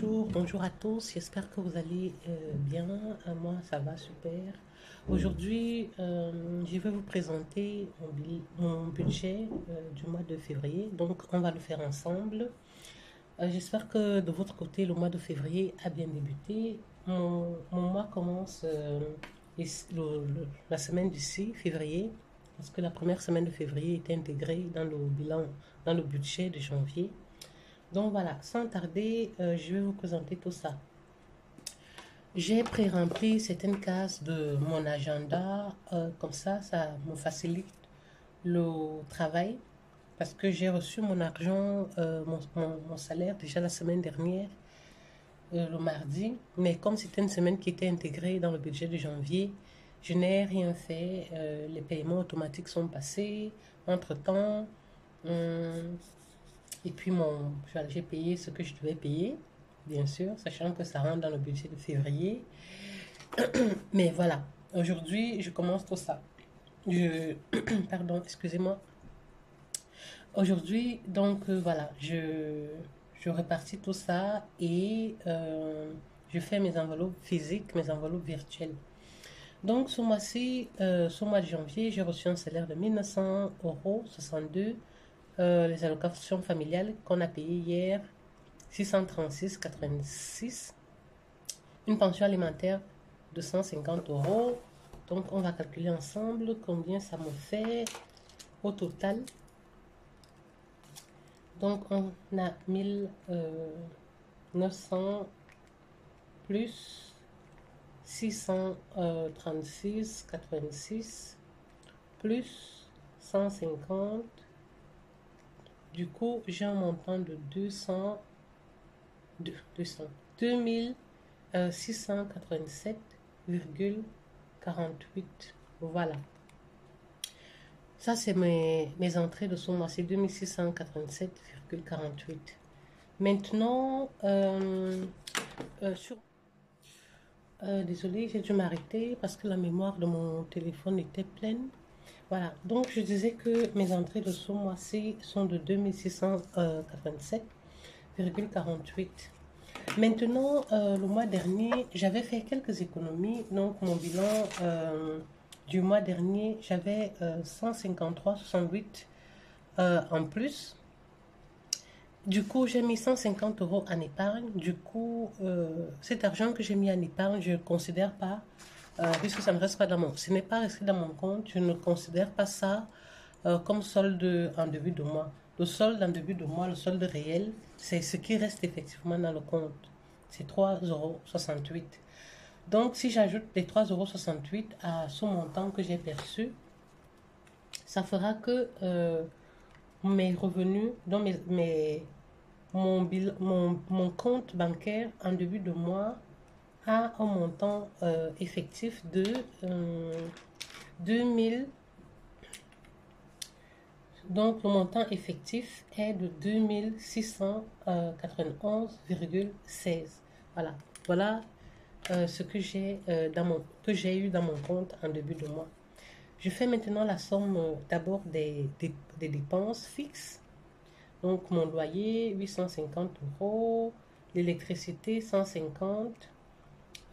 bonjour à tous. J'espère que vous allez bien. Moi, ça va super. Aujourd'hui, je vais vous présenter mon budget du mois de février. Donc, on va le faire ensemble. J'espère que de votre côté, le mois de février a bien débuté. Mon mois commence la semaine du 6 février, parce que la première semaine de février est intégrée dans le bilan, dans le budget de janvier. Donc voilà, sans tarder, je vais vous présenter tout ça. J'ai pré-rempli certaines cases de mon agenda, comme ça me facilite le travail parce que j'ai reçu mon argent, mon salaire déjà la semaine dernière, le mardi, mais comme c'était une semaine qui était intégrée dans le budget de janvier, je n'ai rien fait, les paiements automatiques sont passés, entre-temps, et puis j'ai payé ce que je devais payer, bien sûr, sachant que ça rentre dans le budget de février. Mais voilà, aujourd'hui, je commence tout ça. Pardon, excusez-moi. Aujourd'hui, donc voilà, je répartis tout ça et je fais mes enveloppes physiques, mes enveloppes virtuelles. Donc ce mois-ci, ce mois de janvier, j'ai reçu un salaire de 1900,62 €. Les allocations familiales qu'on a payées hier, 636,86 €. Une pension alimentaire de 150 €. Donc, on va calculer ensemble combien ça me fait au total. Donc, on a 1900 plus 636,86 plus 150. Du coup, j'ai un montant de 2687,48. Voilà. Ça, c'est mes entrées de ce mois. C'est 2687,48. Maintenant, désolée, j'ai dû m'arrêter parce que la mémoire de mon téléphone était pleine. Voilà, donc je disais que mes entrées de ce mois-ci sont de 2687,48. Maintenant, le mois dernier, j'avais fait quelques économies. Donc, mon bilan du mois dernier, j'avais 153,68 en plus. Du coup, j'ai mis 150 € en épargne. Du coup, cet argent que j'ai mis en épargne, je ne considère pas, puisque ça ne reste pas ce n'est pas resté dans mon compte, je ne considère pas ça comme solde en début de mois. Le solde en début de mois, le solde réel, c'est ce qui reste effectivement dans le compte. C'est 3,68 €. Donc, si j'ajoute les 3,68 € à ce montant que j'ai perçu, ça fera que mes revenus, donc mon compte bancaire en début de mois a un montant effectif de 2000. Donc, le montant effectif est de 2691,16 €. Voilà. Voilà ce que j'ai eu dans mon compte en début de mois. Je fais maintenant la somme d'abord des dépenses fixes. Donc, mon loyer, 850 €, l'électricité, 150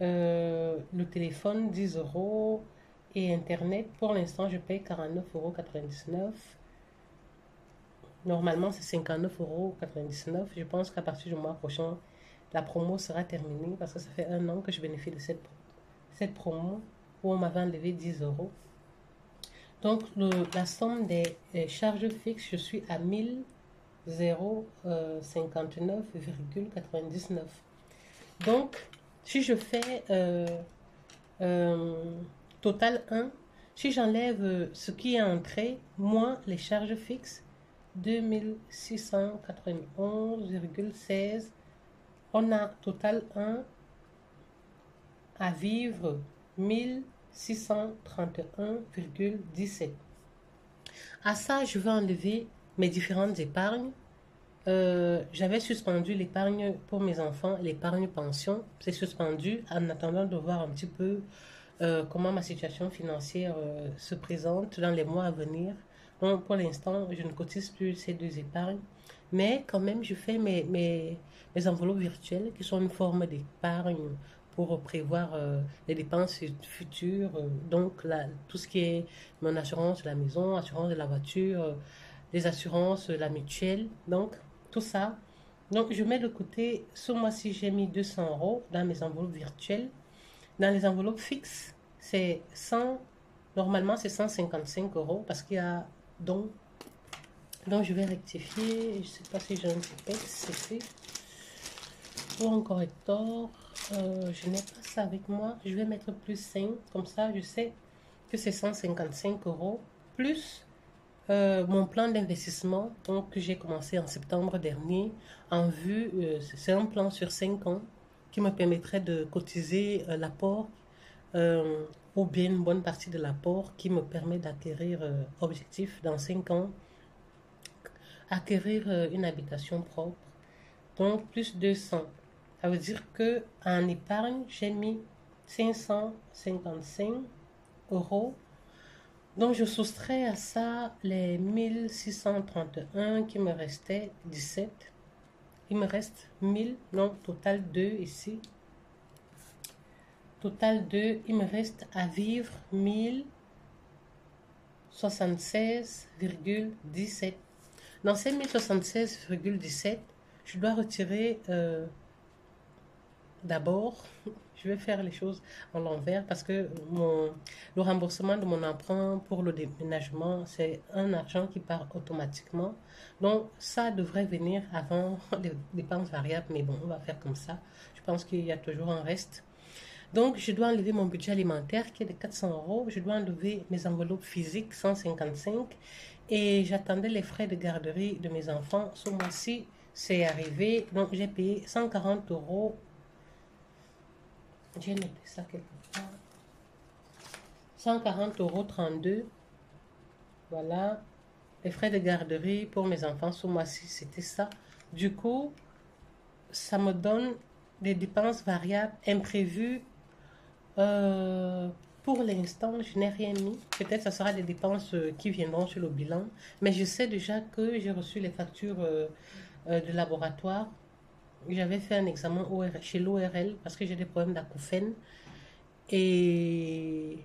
€, le téléphone, 10 € et Internet, pour l'instant, je paye 49,99 €. Normalement, c'est 59,99 €. Je pense qu'à partir du mois prochain, la promo sera terminée parce que ça fait un an que je bénéficie de cette promo où on m'avait enlevé 10 €. Donc, la somme des charges fixes, je suis à 1059,99 €. Donc, si je fais total 1, si j'enlève ce qui est entré, moins les charges fixes, 2691,16 €, on a total 1 à vivre 1631,17 €. À ça, je vais enlever mes différentes épargnes. J'avais suspendu l'épargne pour mes enfants, l'épargne pension. C'est suspendu en attendant de voir un petit peu comment ma situation financière se présente dans les mois à venir. Donc, pour l'instant, je ne cotise plus ces deux épargnes. Mais quand même, je fais mes enveloppes virtuelles qui sont une forme d'épargne pour prévoir les dépenses futures. Donc, tout ce qui est mon assurance de la maison, assurance de la voiture, les assurances, la mutuelle. Donc, tout ça. Donc, je mets de côté, ce mois-ci, j'ai mis 200 euros dans mes enveloppes virtuelles. Dans les enveloppes fixes, c'est 100, normalement, c'est 155 euros parce qu'il y a donc je vais rectifier. Je ne sais pas si j'ai un petit c'est pour un correcteur. Je n'ai pas ça avec moi. Je vais mettre plus 5. Comme ça, je sais que c'est 155 euros. Plus mon plan d'investissement donc, que j'ai commencé en septembre dernier. En vue, c'est un plan sur 5 ans qui me permettrait de cotiser l'apport ou bien une bonne partie de l'apport qui me permet d'acquérir objectif dans 5 ans acquérir une habitation propre, donc plus 200. Ça veut dire que en épargne, j'ai mis 555 euros. Donc je soustrais à ça les 1631 qui me restaient, 17. Il me reste 1000, donc total 2 ici. Total 2, il me reste à vivre 1076,17. Dans ces 1076,17, je dois retirer d'abord, je vais faire les choses en l'envers parce que le remboursement de mon emprunt pour le déménagement, c'est un argent qui part automatiquement. Donc, ça devrait venir avant les dépenses variables, mais bon, on va faire comme ça. Je pense qu'il y a toujours un reste. Donc, je dois enlever mon budget alimentaire qui est de 400 euros. Je dois enlever mes enveloppes physiques, 155. Et j'attendais les frais de garderie de mes enfants. Ce mois-ci, c'est arrivé. Donc, j'ai payé 140 euros. J'ai noté ça quelque part. 140 euros 32. Voilà. Les frais de garderie pour mes enfants ce mois-ci, c'était ça. Du coup, ça me donne des dépenses variables imprévues. Pour l'instant, je n'ai rien mis. Peut-être que ce sera des dépenses qui viendront sur le bilan. Mais je sais déjà que j'ai reçu les factures de laboratoire. J'avais fait un examen chez l'ORL parce que j'ai des problèmes d'acouphènes. Et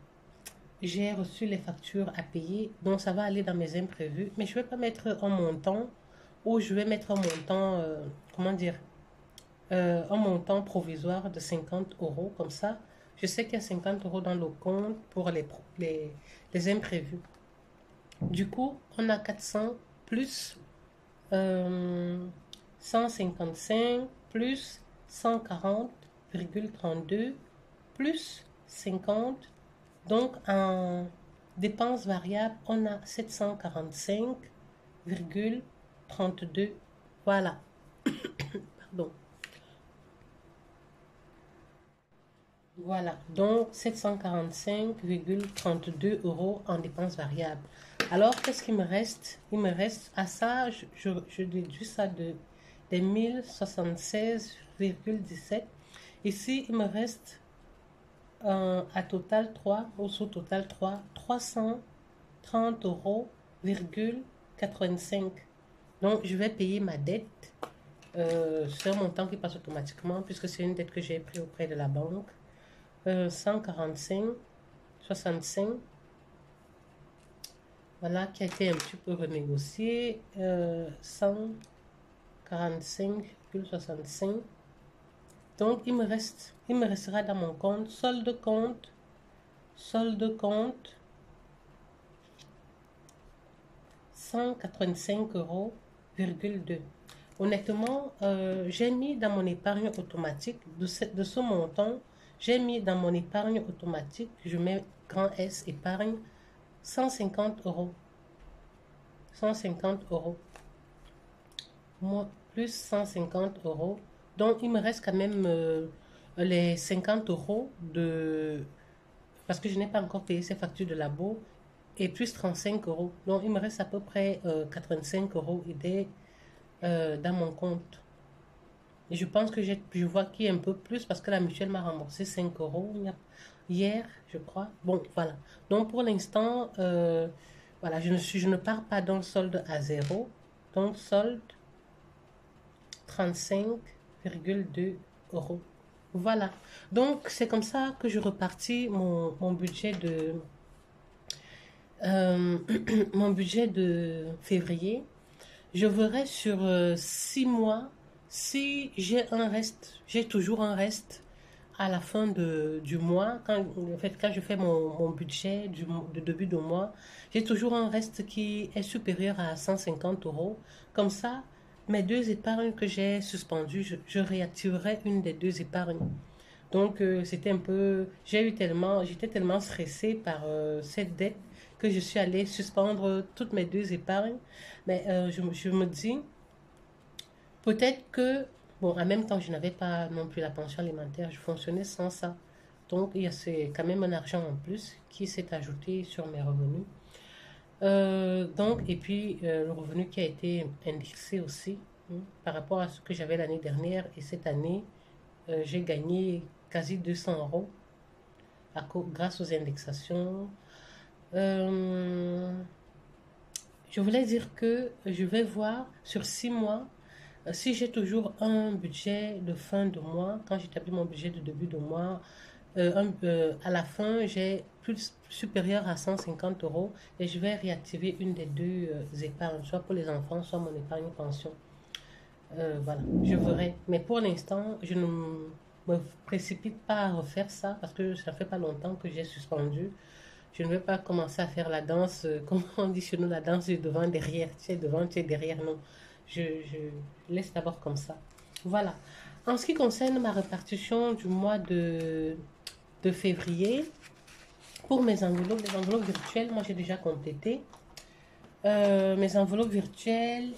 j'ai reçu les factures à payer. Donc, ça va aller dans mes imprévus. Mais je ne vais pas mettre un montant ou je vais mettre un montant, comment dire, un montant provisoire de 50 euros comme ça. Je sais qu'il y a 50 euros dans le compte pour les imprévus. Du coup, on a 400 plus 155 plus 140,32 plus 50. Donc, en dépenses variables, on a 745,32. Voilà. Pardon. Voilà, donc 745,32 euros en dépenses variables. Alors, qu'est-ce qu'il me reste? Il me reste à ça, je déduis ça des 1076,17. Ici, il me reste à total 3, au sous-total 3, 330 euros, 85. Donc, je vais payer ma dette. C'est un montant qui passe automatiquement puisque c'est une dette que j'ai prise auprès de la banque. 145, 65. Voilà, qui a été un petit peu renégocié. 145,65. Donc, il me restera dans mon compte, solde compte, 185 euros, 2. Honnêtement, j'ai mis dans mon épargne automatique de ce montant. J'ai mis dans mon épargne automatique, je mets grand S épargne, 150 euros. 150 euros. Moi, plus 150 euros. Donc, il me reste quand même les 50 euros parce que je n'ai pas encore payé ces factures de labo. Et plus 35 euros. Donc, il me reste à peu près 85 euros idée dans mon compte. Et je pense que je vois qu'il y a un peu plus parce que la mutuelle m'a remboursé 5 euros hier, je crois. Bon, voilà. Donc, pour l'instant, voilà, je ne pars pas dans le solde à zéro. Donc, solde 35,2 euros. Voilà. Donc, c'est comme ça que je repartis mon budget euh, mon budget de février. Je verrai sur 6 mois si j'ai un reste, j'ai toujours un reste à la fin du mois. Quand je fais mon budget de début de mois, j'ai toujours un reste qui est supérieur à 150 euros. Comme ça, mes deux épargnes que j'ai suspendues, je réactiverai une des deux épargnes. Donc, c'était un peu. J'étais tellement stressée par cette dette que je suis allée suspendre toutes mes deux épargnes. Mais je me dis, peut-être que. Bon, en même temps, je n'avais pas non plus la pension alimentaire, je fonctionnais sans ça. Donc, c'est quand même un argent en plus qui s'est ajouté sur mes revenus. Donc, et puis, le revenu qui a été indexé aussi, par rapport à ce que j'avais l'année dernière. Et cette année, j'ai gagné quasi 200 euros grâce aux indexations. Euh, je voulais dire que je vais voir sur 6 mois si j'ai toujours un budget de fin de mois. Quand j'établis mon budget de début de mois, à la fin, j'ai plus supérieur à 150 euros et je vais réactiver une des deux épargnes, soit pour les enfants, soit mon épargne pension. Voilà, je verrai. Mais pour l'instant, je ne me précipite pas à refaire ça parce que ça fait pas longtemps que j'ai suspendu. Je ne vais pas commencer à faire la danse, comme on dit chez nous, la danse du devant, derrière. Tu es devant, tu es derrière. Non, je laisse d'abord comme ça. Voilà. En ce qui concerne ma répartition du mois de février, pour les enveloppes virtuelles, moi j'ai déjà complété. Mes enveloppes virtuelles,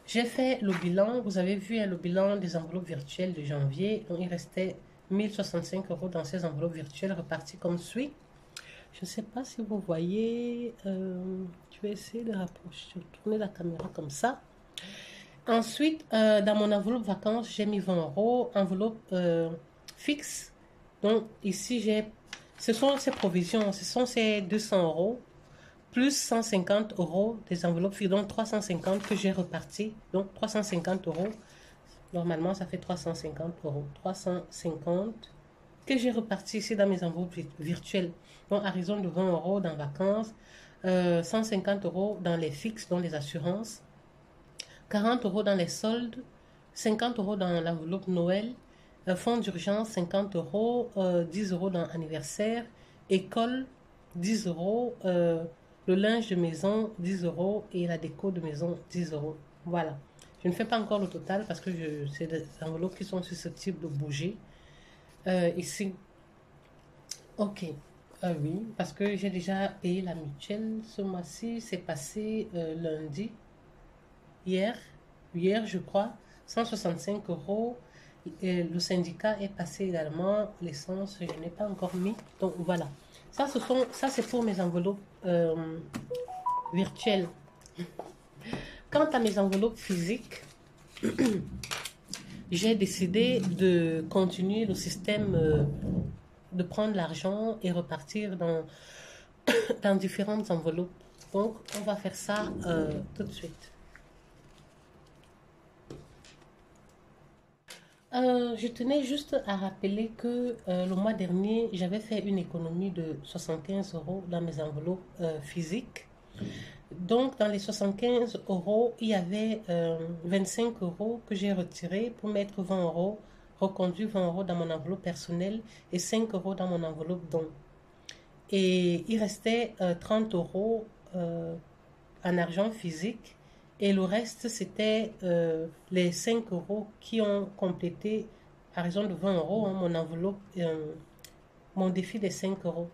j'ai fait le bilan. Vous avez vu le bilan des enveloppes virtuelles de janvier. Donc, il restait 1065 euros dans ces enveloppes virtuelles reparties comme suit. Je ne sais pas si vous voyez. Je vais essayer de rapprocher, tourner la caméra comme ça. Ensuite, dans mon enveloppe vacances, j'ai mis 20 euros. Enveloppe fixe. Donc, ici, ce sont ces provisions, ce sont ces 200 euros plus 150 euros des enveloppes fixes, donc 350 que j'ai reparti. Donc 350 euros, normalement ça fait 350 euros. 350 que j'ai reparti ici dans mes enveloppes virtuelles. Donc à raison de 20 euros dans vacances, 150 euros dans les fixes, dans les assurances, 40 euros dans les soldes, 50 euros dans l'enveloppe Noël, fonds d'urgence 50 euros, 10 euros dans anniversaire, école 10 euros, le linge de maison 10 euros et la déco de maison 10 euros. Voilà. Je ne fais pas encore le total parce que c'est des enveloppes qui sont susceptibles de bouger. Ici. Ok. Oui, parce que j'ai déjà payé la mutuelle ce mois-ci. C'est passé lundi. Hier, je crois, 165 euros. Et le syndicat est passé également. L'essence, je n'ai pas encore mis. Donc voilà. Ça c'est pour mes enveloppes virtuelles. Quant à mes enveloppes physiques, j'ai décidé de continuer le système de prendre l'argent et repartir dans différentes enveloppes. Donc, on va faire ça tout de suite. Je tenais juste à rappeler que le mois dernier, j'avais fait une économie de 75 euros dans mes enveloppes physiques. Donc, dans les 75 euros, il y avait 25 euros que j'ai retirés pour mettre 20 euros, reconduit 20 euros dans mon enveloppe personnelle et 5 euros dans mon enveloppe don. Et il restait 30 euros en argent physique. Et le reste, c'était les 5 euros qui ont complété, à raison de 20 euros, mon enveloppe, mon défi des 5 euros.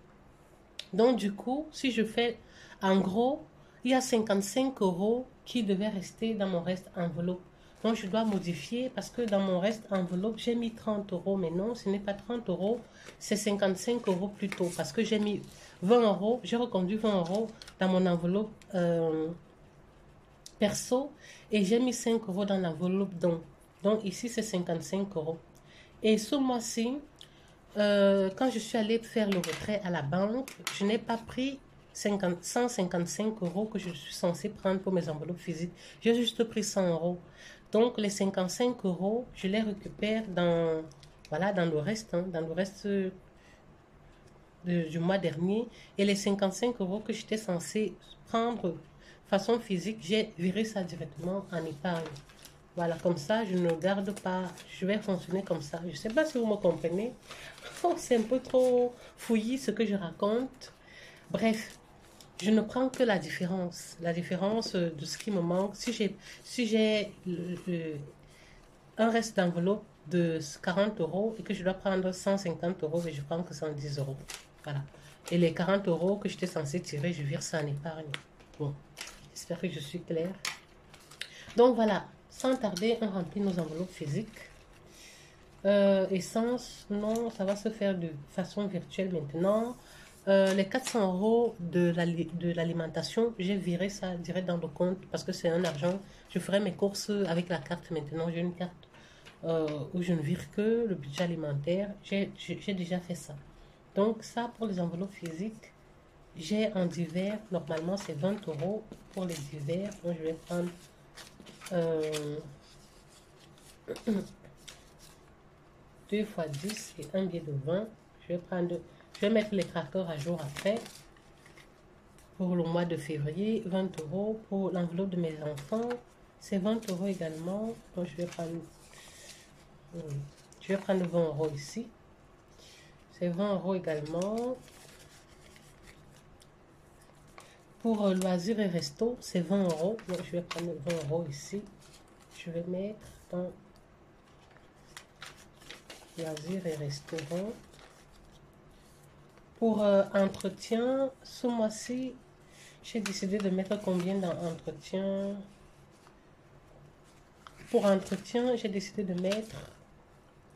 Donc, du coup, si je fais, en gros, il y a 55 euros qui devaient rester dans mon reste enveloppe. Donc, je dois modifier parce que dans mon reste enveloppe, j'ai mis 30 euros. Mais non, ce n'est pas 30 euros, c'est 55 euros plutôt. Parce que j'ai mis 20 euros, j'ai reconduit 20 euros dans mon enveloppe perso et j'ai mis 5 euros dans l'enveloppe don. Donc ici c'est 55 euros. Et ce mois-ci, quand je suis allée faire le retrait à la banque, je n'ai pas pris 155 euros que je suis censée prendre pour mes enveloppes physiques. J'ai juste pris 100 euros. Donc, les 55 euros, je les récupère dans, voilà, dans le reste, hein, dans le reste du mois dernier. Et les 55 euros que j'étais censée prendre façon physique, j'ai viré ça directement en épargne. Voilà, comme ça, je ne garde pas, je vais fonctionner comme ça. Je ne sais pas si vous me comprenez. Oh, c'est un peu trop fouillis ce que je raconte. Bref, je ne prends que la différence de ce qui me manque. Si j'ai un reste d'enveloppe de 40 euros et que je dois prendre 150 euros, et je prends que 110 euros. Voilà. Et les 40 euros que j'étais censé tirer, je vire ça en épargne. Bon, j'espère que je suis claire. Donc voilà, sans tarder, on remplit nos enveloppes physiques. Essence, non, ça va se faire de façon virtuelle maintenant. Les 400 euros de l'alimentation, j'ai viré ça direct dans le compte parce que c'est un argent. Je ferai mes courses avec la carte maintenant. J'ai une carte où je ne vire que le budget alimentaire. J'ai déjà fait ça. Donc ça, pour les enveloppes physiques, j'ai en divers, normalement c'est 20 euros pour les divers. Donc je vais prendre 2 fois 10 et un billet de 20. Je vais mettre les crackers à jour après. Pour le mois de février, 20 euros. Pour l'enveloppe de mes enfants, c'est 20 euros également. Donc je vais prendre 20 euros ici. C'est 20 euros également. Pour loisirs et resto, c'est 20 euros. Donc je vais prendre 20 euros ici. Je vais mettre dans loisirs et restaurants. Pour entretien, ce mois-ci, j'ai décidé de mettre combien dans entretien? Pour entretien, j'ai décidé de mettre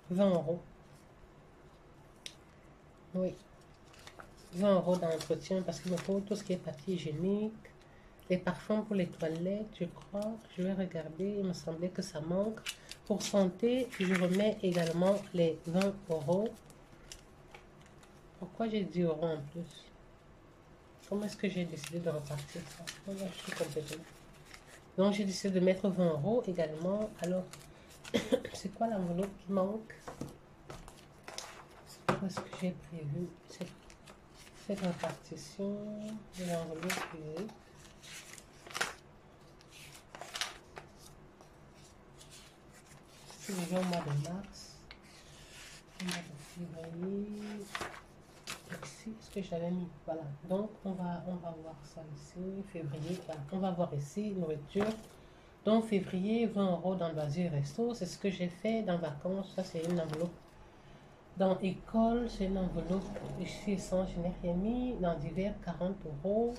20 euros. Oui, 20 euros d'entretien parce qu'il me faut tout ce qui est papier hygiénique, les parfums pour les toilettes, je crois. Je vais regarder, il me semblait que ça manque. Pour santé, je remets également les 20 euros. Pourquoi j'ai 10 euros en plus? Comment est-ce que j'ai décidé de repartir ça? Je suis complètement. Donc, j'ai décidé de mettre 20 euros également. Alors, c'est quoi l'enveloppe qui manque? C'est quoi ce que j'ai prévu? Cette répartition de l'enveloppe physique. C'est déjà au mois de mars. Au mois de février. Ici, ce que j'avais mis, voilà. Donc on va voir ça ici, février, voilà. On va voir ici, nourriture. Donc février, 20 euros dans loisirs et resto, c'est ce que j'ai fait dans vacances. Ça c'est une enveloppe. Dans école, c'est une enveloppe. Ici, essence, je n'ai rien mis. Dans divers, 40 euros.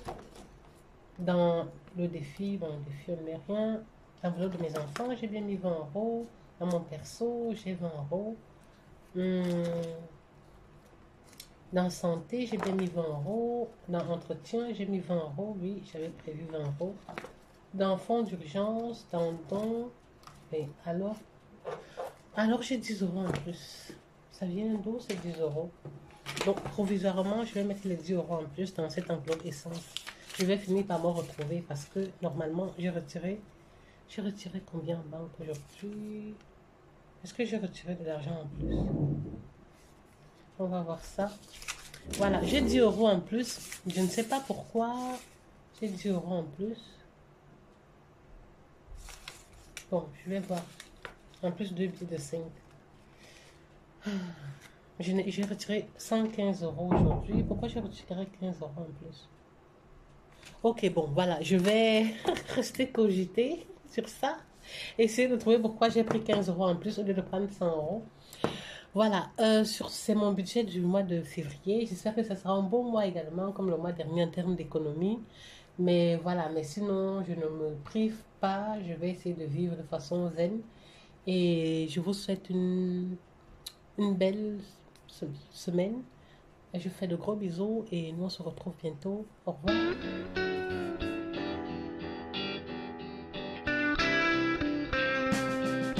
Dans le défi, bon, le défi, on ne met rien. L'enveloppe de mes enfants, j'ai bien mis 20 euros. Dans mon perso, j'ai 20 euros. Dans santé, j'ai bien mis 20 euros. Dans entretien, j'ai mis 20 euros. Oui, j'avais prévu 20 euros. Dans fonds d'urgence, dans don. Et alors j'ai 10 euros en plus. Ça vient d'où, c'est 10 euros? Donc, provisoirement, je vais mettre les 10 euros en plus dans cette enveloppe essence. Je vais finir par me retrouver parce que normalement, j'ai retiré combien en banque aujourd'hui? Est-ce que j'ai retiré de l'argent en plus? On va voir ça. Voilà, j'ai 10 euros en plus. Je ne sais pas pourquoi j'ai 10 euros en plus. Bon, je vais voir. En plus, 2 billets de 5. J'ai retiré 115 euros aujourd'hui. Pourquoi j'ai retiré 15 euros en plus? Ok, bon, voilà. Je vais rester cogiter sur ça. Essayer de trouver pourquoi j'ai pris 15 euros en plus au lieu de prendre 100 euros. Voilà, c'est mon budget du mois de février. J'espère que ça sera un bon mois également, comme le mois dernier en termes d'économie. Mais voilà, mais sinon, je ne me prive pas. Je vais essayer de vivre de façon zen. Et je vous souhaite une belle semaine. Je fais de gros bisous et nous on se retrouve bientôt. Au revoir.